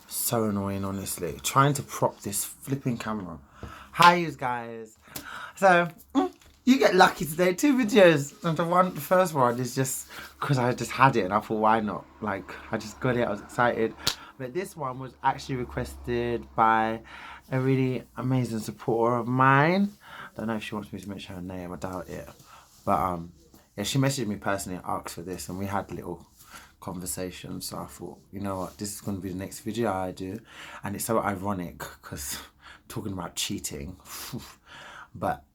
So annoying, honestly. Trying to prop this flipping camera. Hi, you guys. So, you get lucky today. 2 videos. And the first one is just because I just had it and I thought, why not? Like, I just got it. I was excited. But this one was actually requested by a really amazing supporter of mine. Don't know if she wants me to mention her name. I doubt it. But yeah, she messaged me personally and asked for this, and we had a little conversation. So I thought, you know what, this is going to be the next video I do, and it's so ironic because talking about cheating, but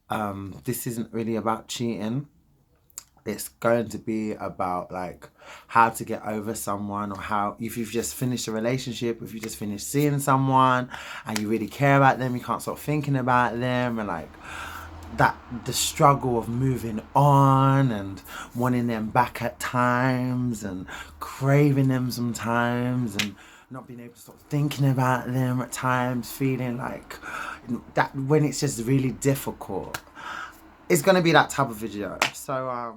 this isn't really about cheating. It's going to be about like how to get over someone, or how if you've just finished a relationship, if you just finished seeing someone and you really care about them, you can't stop thinking about them, and like that the struggle of moving on and wanting them back at times and craving them sometimes and not being able to stop thinking about them at times, feeling like that when it's just really difficult. It's gonna be that type of video. So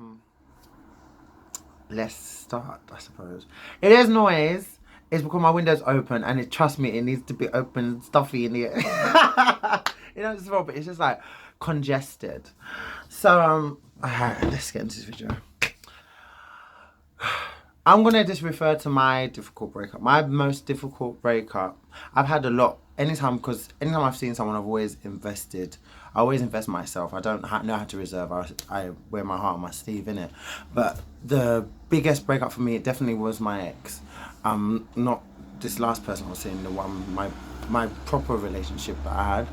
let's start, I suppose. It is noise. It's because my window's open, and trust me, it needs to be open, stuffy in here. You know, it's wrong, but it's just like congested. So alright, let's get into this video. I'm gonna just refer to my difficult breakup. My most difficult breakup. I've had a lot. Anytime I've seen someone, I've always invested. I always invest myself. I don't know how to reserve. I wear my heart on my sleeve, innit? But the biggest breakup for me, it definitely was my ex. Not this last person I was seeing, the one my proper relationship that I had.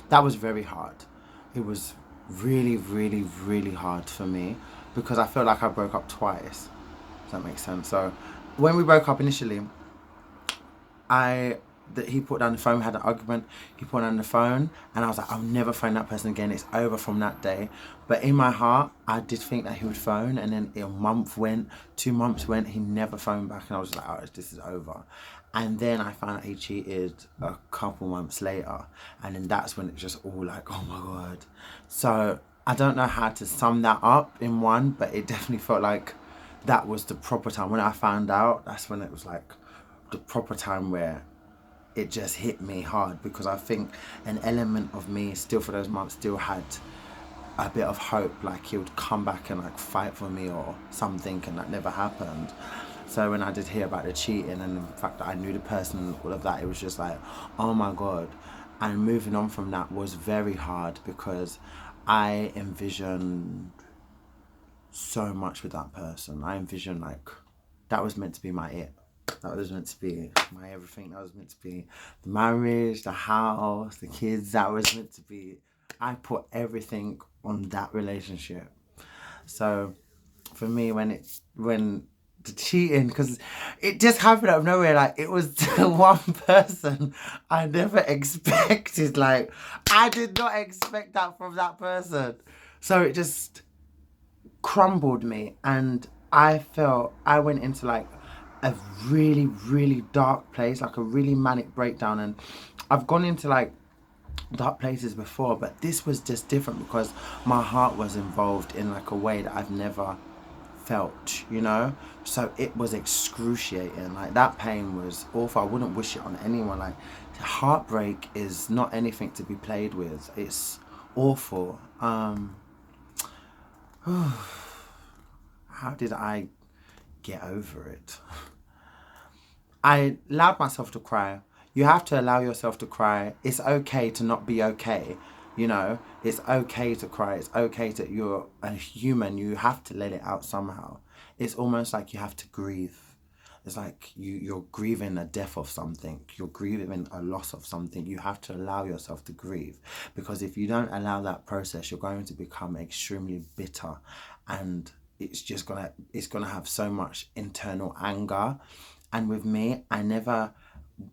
That was very hard. It was really, really, really hard for me because I felt like I broke up twice. Does that make sense? So when we broke up initially, he put down the phone, we had an argument, he put down the phone, and I was like, I'll never phone that person again, it's over from that day. But in my heart, I did think that he would phone, and then a month went, 2 months went, he never phoned back, and I was like, oh, this is over. And then I found out he cheated a couple months later, and then that's when it was just all like, oh my God. So I don't know how to sum that up in one, but it definitely felt like that was the proper time. When I found out, that's when it was like the proper time where it just hit me hard, because I think an element of me still for those months still had a bit of hope, like he would come back and like fight for me or something, and that never happened. So when I did hear about the cheating and the fact that I knew the person and all of that, it was just like, oh my God. And moving on from that was very hard because I envisioned so much with that person. I envisioned like that was meant to be my it. That was meant to be my everything. That was meant to be the marriage, the house, the kids. That was meant to be. I put everything on that relationship. So for me, when the cheating, because it just happened out of nowhere. Like it was the one person I never expected. Like I did not expect that from that person. So it just crumbled me, and I went into like a really, really dark place, like a really manic breakdown. And I've gone into like dark places before, but this was just different because my heart was involved in like a way that I've never felt, you know? So it was excruciating. Like that pain was awful. I wouldn't wish it on anyone. Like heartbreak is not anything to be played with. It's awful. How did I get over it? I allowed myself to cry. You have to allow yourself to cry. It's okay to not be okay. You know, it's okay to cry. It's okay that you're a human. You have to let it out somehow. It's almost like you have to grieve. It's like you're grieving a death of something. You're grieving a loss of something. You have to allow yourself to grieve. Because if you don't allow that process, you're going to become extremely bitter. And it's gonna have so much internal anger. And with me,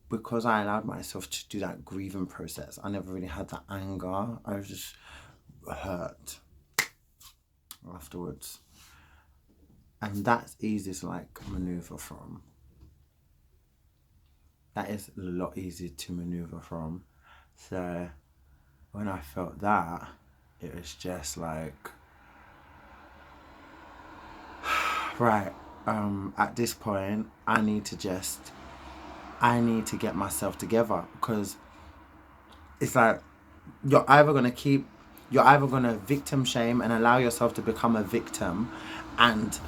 because I allowed myself to do that grieving process, I never really had that anger. I was just hurt afterwards. And that's easy to like maneuver from. That is a lot easier to maneuver from. So when I felt that, it was just like, right, at this point, I need to get myself together, because it's like you're either gonna keep you're either gonna victim shame and allow yourself to become a victim and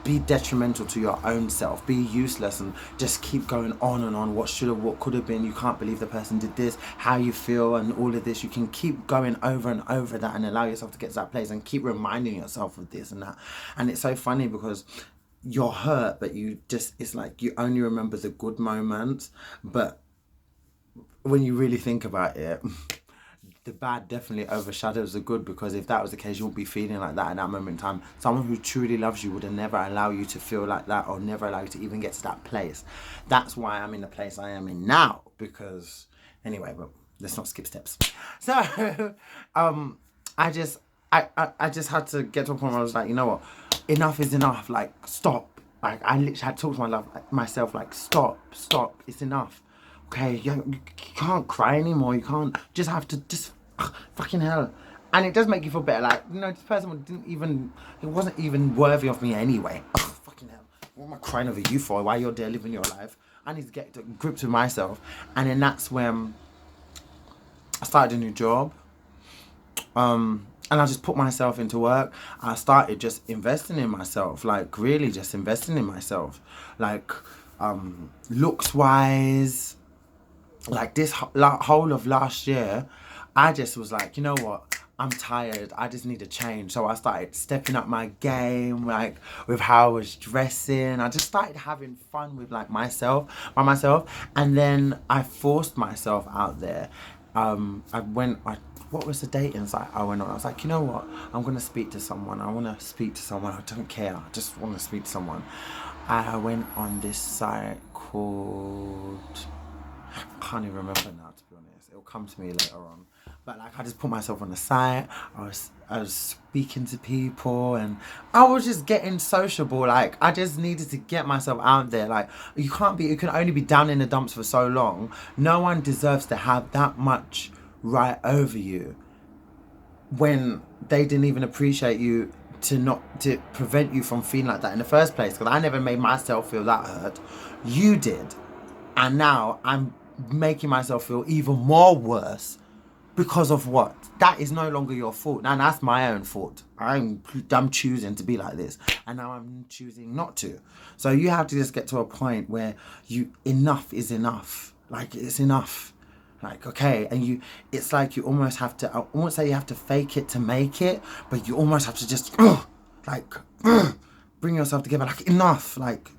be detrimental to your own self, be useless, and just keep going on and on. What should have, what could have been, you can't believe the person did this, how you feel, and all of this. You can keep going over and over that and allow yourself to get to that place and keep reminding yourself of this and that. And it's so funny because you're hurt, but it's like you only remember the good moments. But when you really think about it, the bad definitely overshadows the good, because if that was the case, you wouldn't be feeling like that at that moment in time. Someone who truly loves you would have never allow you to feel like that, or never allow you to even get to that place. That's why I'm in the place I am in now, because anyway, but let's not skip steps. So I just had to get to a point where I was like, you know what, enough is enough. Like, stop. Like, I literally had to talk to myself like, stop, it's enough. Okay, you can't cry anymore. You can't. Just have to. Just fucking hell. And it does make you feel better. Like, you know, this person it wasn't even worthy of me anyway. Fucking hell. What am I crying over you for? While you're there living your life? I need to get to grips with myself. And then that's when I started a new job. And I just put myself into work. I started just investing in myself. Like, really just investing in myself. Like, looks wise. Like, this whole of last year, I just was like, you know what, I'm tired, I just need a change. So I started stepping up my game, like with how I was dressing. I just started having fun with like by myself. And then I forced myself out there. What was the dating site I went on? I was like, you know what, I'm gonna speak to someone. I want to speak to someone. I don't care, I just want to speak to someone. I went on this site called, I can't even remember now, to be honest. It'll come to me later on. But like, I just put myself on the site. I was speaking to people, and I was just getting sociable. Like, I just needed to get myself out there. Like, you can only be down in the dumps for so long. No one deserves to have that much right over you when they didn't even appreciate you to prevent you from feeling like that in the first place. Because I never made myself feel that hurt. You did. And now I'm making myself feel even more worse because of what? That is no longer your fault. Now that's my own fault. I'm choosing to be like this, and now I'm choosing not to. So you have to just get to a point where enough is enough. Like, it's enough. Like, okay, and it's like you almost have to, I won't say you have to fake it to make it, but you almost have to just bring yourself together. Like, enough. Like,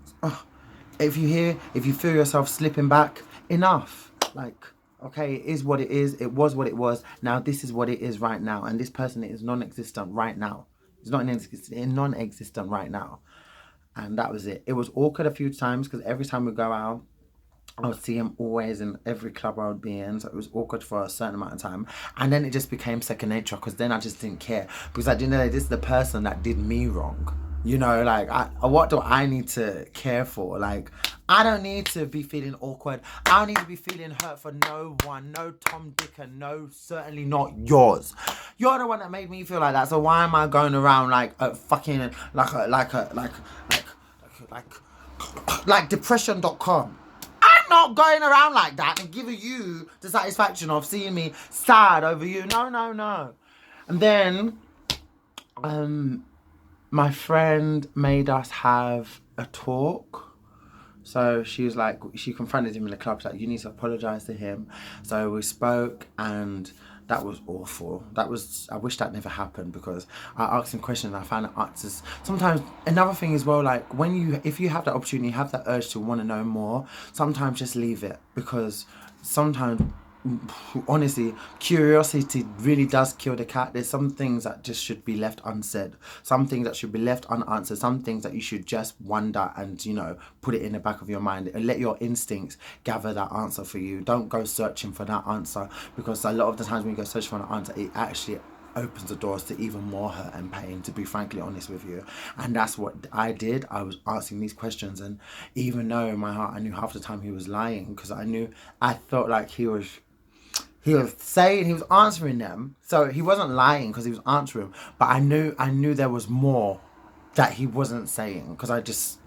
if you feel yourself slipping back, enough. Like, okay, it is what it is. It was what it was. Now this is what it is right now. And this person is non-existent right now. It's not non-existent right now. And that was it. It was awkward a few times because every time we go out, I would see him always in every club I would be in. So it was awkward for a certain amount of time. And then it just became second nature, because then I just didn't care. Because I didn't know this is the person that did me wrong. You know, like, what do I need to care for? Like, I don't need to be feeling awkward. I don't need to be feeling hurt for no one. No Tom, Dick, and no, certainly not yours. You're the one that made me feel like that. So why am I going around like a fucking, like depression.com? I'm not going around like that and giving you the satisfaction of seeing me sad over you. No. And then, my friend made us have a talk. So she was like, she confronted him in the club. She's like, you need to apologise to him. So we spoke, and that was awful. I wish that never happened, because I asked him questions and I found answers. Sometimes, another thing as well, like, if you have that opportunity, you have that urge to want to know more, sometimes just leave it, because sometimes, honestly, curiosity really does kill the cat. There's some things that just should be left unsaid, some things that should be left unanswered, some things that you should just wonder and, you know, put it in the back of your mind and let your instincts gather that answer for you. Don't go searching for that answer, because a lot of the times when you go searching for an answer, it actually opens the doors to even more hurt and pain, to be frankly honest with you. And that's what I did. I was asking these questions, and even though in my heart I knew half the time he was lying, because I felt like he was answering them. So he wasn't lying because he was answering, but I knew there was more that he wasn't saying, because I just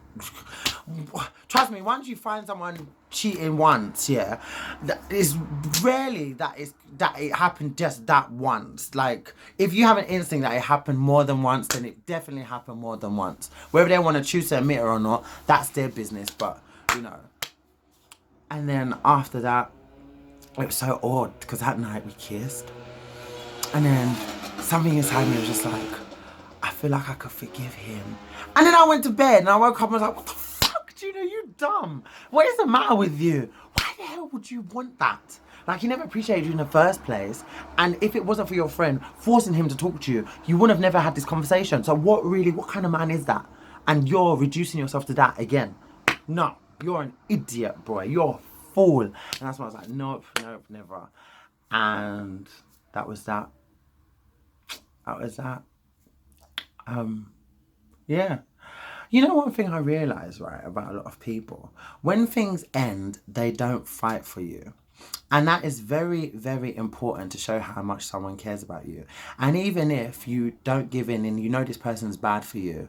trust me, once you find someone cheating once, yeah, it's rarely that it happened just that once. Like, if you have an instinct that it happened more than once, then it definitely happened more than once. Whether they want to choose to admit it or not, that's their business. But you know. And then after that, it was so odd because that night we kissed, and then something inside me was just like, I feel like I could forgive him. And then I went to bed and I woke up and was like, what the fuck, Juno, you dumb. What is the matter with you? Why the hell would you want that? Like, he never appreciated you in the first place. And if it wasn't for your friend forcing him to talk to you, you would have never had this conversation. So what kind of man is that? And you're reducing yourself to that again. No, you're an idiot, boy. You're a fool. And that's why I was like, nope, never. And that was that. Yeah. You know, one thing I realise, right, about a lot of people, when things end, they don't fight for you. And that is very, very important to show how much someone cares about you. And even if you don't give in and you know this person's bad for you,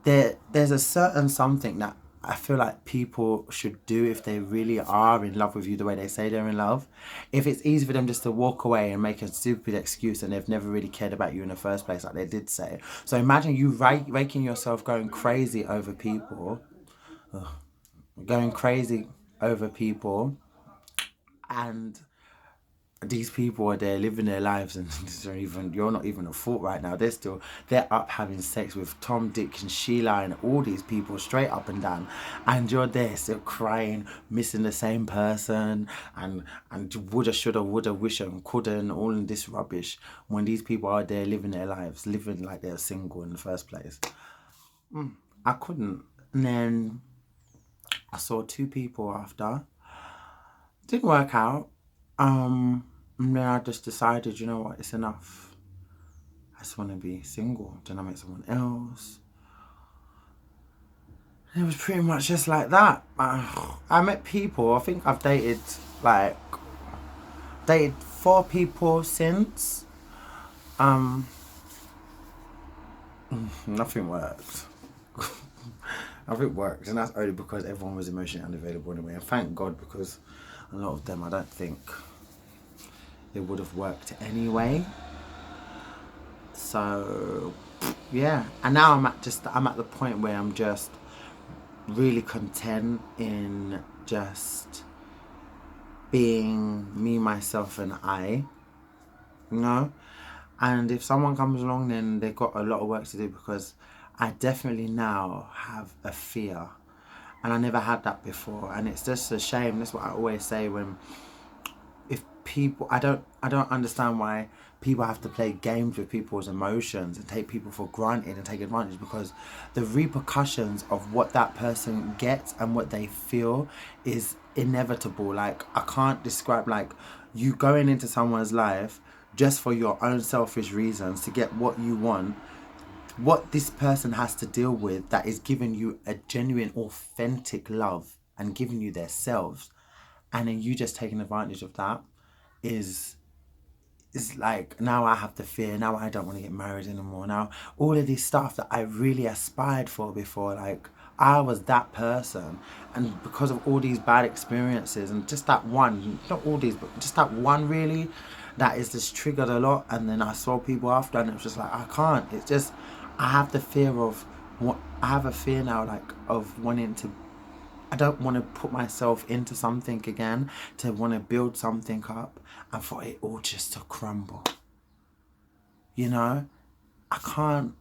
there's a certain something that I feel like people should do if they really are in love with you the way they say they're in love. If it's easy for them just to walk away and make a stupid excuse and they've never really cared about you in the first place, like they did say. So imagine you raking yourself going crazy over people, and these people are there living their lives and you're not even a thought right now. They're up having sex with Tom, Dick and Sheila and all these people straight up and down, and you're there still crying, missing the same person, and woulda, shoulda, woulda, wisha and coulda and all in this rubbish, when these people are there living their lives, living like they're single in the first place. I couldn't. And then I saw 2 people after. Didn't work out. And then I just decided, you know what, it's enough. I just want to be single. Then I met someone else. And it was pretty much just like that. I met people. I think I've dated 4 people since. Nothing worked. Nothing worked, and that's only because everyone was emotionally unavailable anyway. And thank God, because a lot of them, I don't think it would have worked anyway. So yeah, and now I'm at the point where I'm just really content in just being me, myself and I, you know. And if someone comes along, then they've got a lot of work to do, because I definitely now have a fear, and I never had that before. And it's just a shame. That's what I always say, when if people, I don't understand why people have to play games with people's emotions and take people for granted and take advantage, because the repercussions of what that person gets and what they feel is inevitable. Like, I can't describe, like, you going into someone's life just for your own selfish reasons to get what you want, what this person has to deal with that is giving you a genuine, authentic love and giving you their selves, and then you just taking advantage of that is like, now I have the fear, now I don't want to get married anymore, now all of this stuff that I really aspired for before, like, I was that person, and because of all these bad experiences and just that one, not all these, but just that one really, that is just triggered a lot. And then I saw people after, and it was just like, I can't, it's just, I have the fear of what, I have a fear now, like, of wanting to, I don't want to put myself into something again, to want to build something up and for it all just to crumble. You know, I can't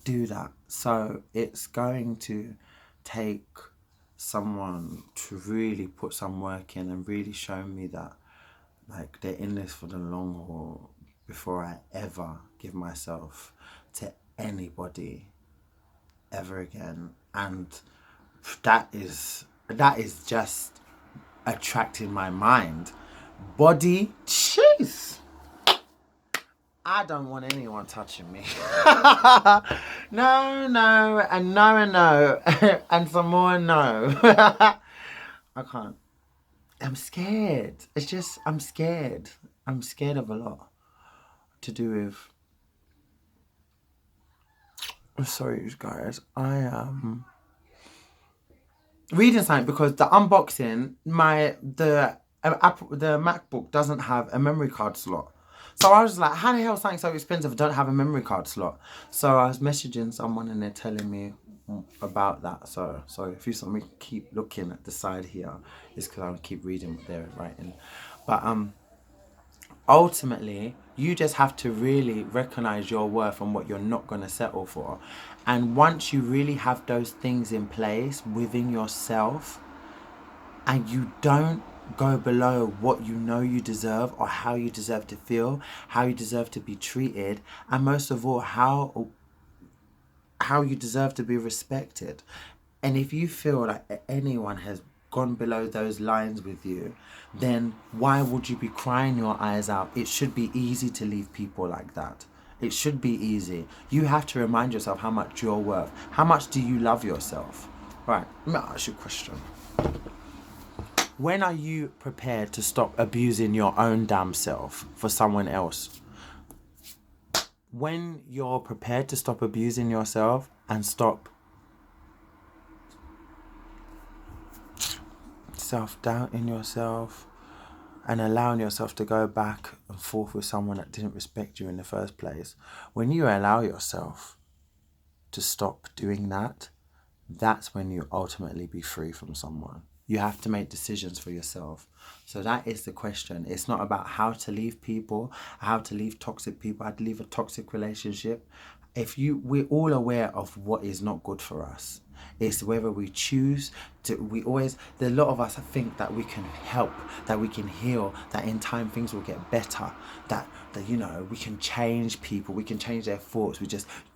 do that. So it's going to take someone to really put some work in and really show me that, like, they're in this for the long haul before I ever give myself to anybody ever again. And that is just attracting my mind. Body, jeez, I don't want anyone touching me. No, and no, and no, and some more no. I can't. I'm scared. It's just, I'm scared. I'm scared of a lot to do with. I'm sorry, guys. I am. reading something because the unboxing, the MacBook doesn't have a memory card slot. So I was like, how the hell is something so expensive don't have a memory card slot? So I was messaging someone and they're telling me about that. So if you saw me keep looking at the side here, it's because I keep reading what they're writing. But ultimately, you just have to really recognize your worth and what you're not going to settle for. And once you really have those things in place within yourself, and you don't go below what you know you deserve or how you deserve to feel, how you deserve to be treated, and most of all, how you deserve to be respected. And if you feel like anyone has gone below those lines with you, then why would you be crying your eyes out? It should be easy to leave people like that. It should be easy. You have to remind yourself how much you're worth. How much do you love yourself? Right, let me ask you a question. When are you prepared to stop abusing your own damn self for someone else? When you're prepared to stop abusing yourself and stop self-doubting yourself and allowing yourself to go back and forth with someone that didn't respect you in the first place, when you allow yourself to stop doing that, that's when you ultimately be free from someone. You have to make decisions for yourself. So that is the question. It's not about how to leave people, how to leave toxic people, how to leave a toxic relationship. We're all aware of what is not good for us. It's whether we choose to, a lot of us think that we can help, that we can heal, that in time things will get better, that we can change people, we can change their thoughts.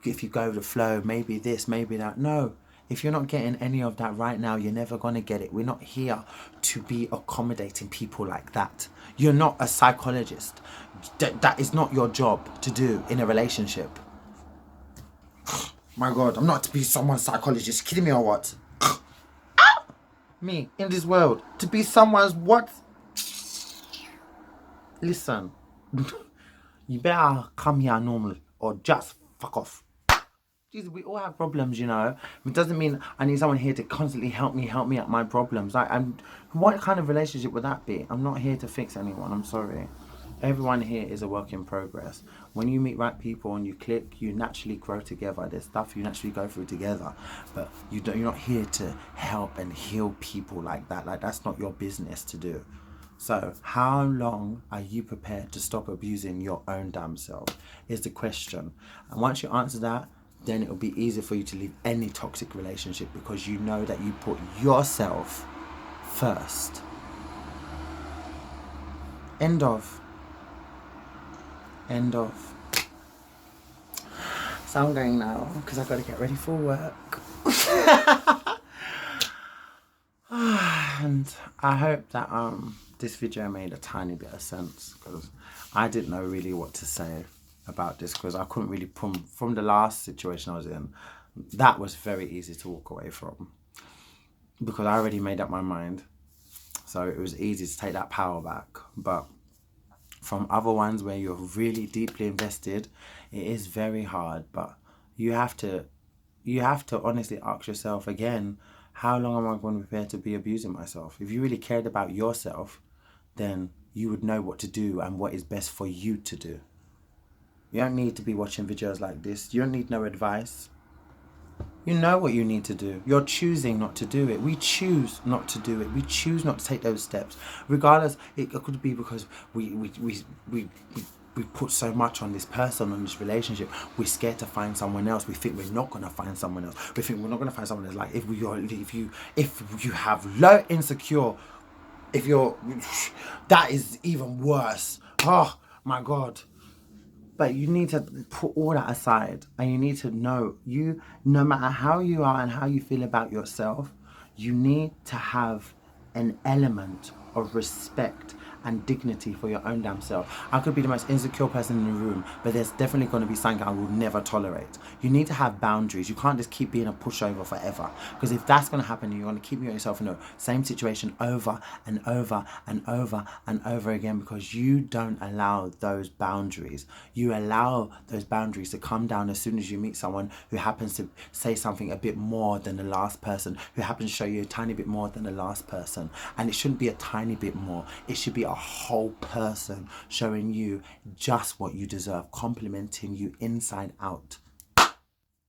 If you go with the flow, maybe this, maybe that. No. If you're not getting any of that right now, you're never going to get it. We're not here to be accommodating people like that. You're not a psychologist. That is not your job to do in a relationship. My God, I'm not to be someone's psychologist. Kidding me or what? Me, in this world, to be someone's what? Listen, you better come here normal or just fuck off. Jesus, we all have problems, It doesn't mean I need someone here to constantly help me at my problems. What kind of relationship would that be? I'm not here to fix anyone. I'm sorry. Everyone here is a work in progress. When you meet right people and you click, you naturally grow together. There's stuff you naturally go through together, but you're not here to help and heal people like that. Like, that's not your business to do. So how long are you prepared to stop abusing your own damn self is the question. And once you answer that, then it'll be easier for you to leave any toxic relationship because you know that you put yourself first. End of. So I'm going now because I've got to get ready for work. And I hope that this video made a tiny bit of sense because I didn't know really what to say about this because I couldn't really, from the last situation I was in, that was very easy to walk away from because I already made up my mind. So it was easy to take that power back. But from other ones where you're really deeply invested, it is very hard. But you have to honestly ask yourself again, how long am I going to be prepared to be abusing myself? If you really cared about yourself, then you would know what to do and what is best for you to do. You don't need to be watching videos like this. You don't need no advice. You know what you need to do. You're choosing not to do it. We choose not to do it. We choose not to take those steps. Regardless, it could be because we put so much on this person, on this relationship. We're scared to find someone else. We think we're not gonna find someone else. We think we're not gonna find someone else. Like if you have low insecure, that is even worse. Oh my God. But you need to put all that aside and you need to know no matter how you are and how you feel about yourself, you need to have an element of respect and dignity for your own damn self. I could be the most insecure person in the room, but there's definitely going to be something I will never tolerate. You need to have boundaries. You can't just keep being a pushover forever, because if that's going to happen, you're going to keep yourself in the same situation over and over and over and over again, because you don't allow those boundaries. You allow those boundaries to come down as soon as you meet someone who happens to say something a bit more than the last person, who happens to show you a tiny bit more than the last person. And it shouldn't be a tiny bit more. It should be a whole person showing you just what you deserve, complimenting you inside out.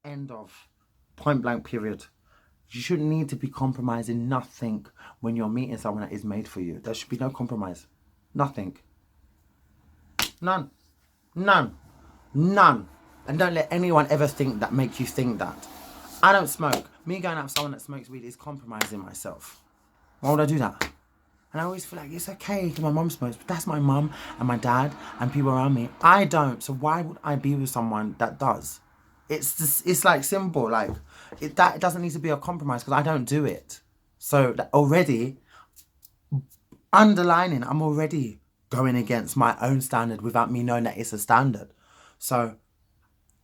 End of. Point blank period. You shouldn't need to be compromising nothing when you're meeting someone that is made for you. There should be no compromise. Nothing. None. None. None. And don't let anyone ever make you think that. I don't smoke. Me going out with someone that smokes weed is compromising myself. Why would I do that? And I always feel like it's okay because my mum smokes, but that's my mum and my dad and people around me. I don't, so why would I be with someone that does? It's like simple, like it doesn't need to be a compromise because I don't do it. So already, underlining, I'm already going against my own standard without me knowing that it's a standard. So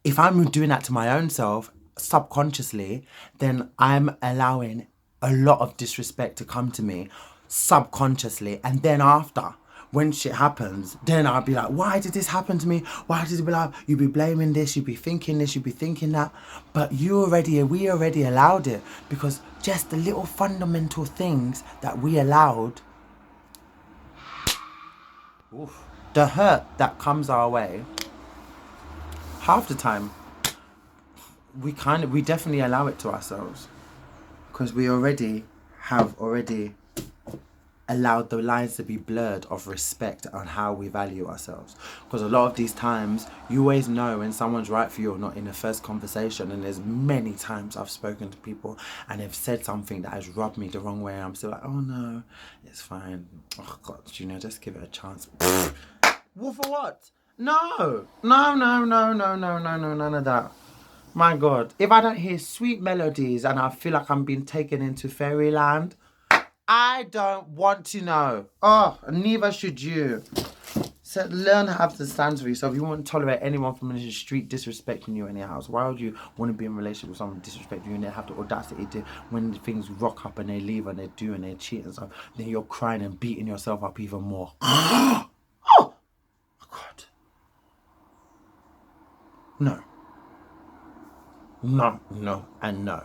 if I'm doing that to my own self subconsciously, then I'm allowing a lot of disrespect to come to me subconsciously, and then after, when shit happens, then I'll be like, why did this happen to me? Why did it be like, you be blaming this, you be thinking this, you be thinking that, but we already allowed it, because just the little fundamental things that we allowed, the hurt that comes our way, half the time, we definitely allow it to ourselves, because we have already allowed the lines to be blurred of respect on how we value ourselves. Because a lot of these times, you always know when someone's right for you or not in the first conversation. And there's many times I've spoken to people and they've said something that has rubbed me the wrong way. I'm still like, oh no, it's fine. Oh God, just give it a chance. Well, for what? No, none of that. My God, if I don't hear sweet melodies and I feel like I'm being taken into fairyland, I don't want to know. Oh, neither should you. So learn how to stand for yourself. You won't tolerate anyone from the street disrespecting you in your house. Why would you want to be in a relationship with someone disrespecting you and they have the audacity to, when things rock up and they leave and they do and they cheat and stuff, then you're crying and beating yourself up even more. Oh, God. No. No, and no.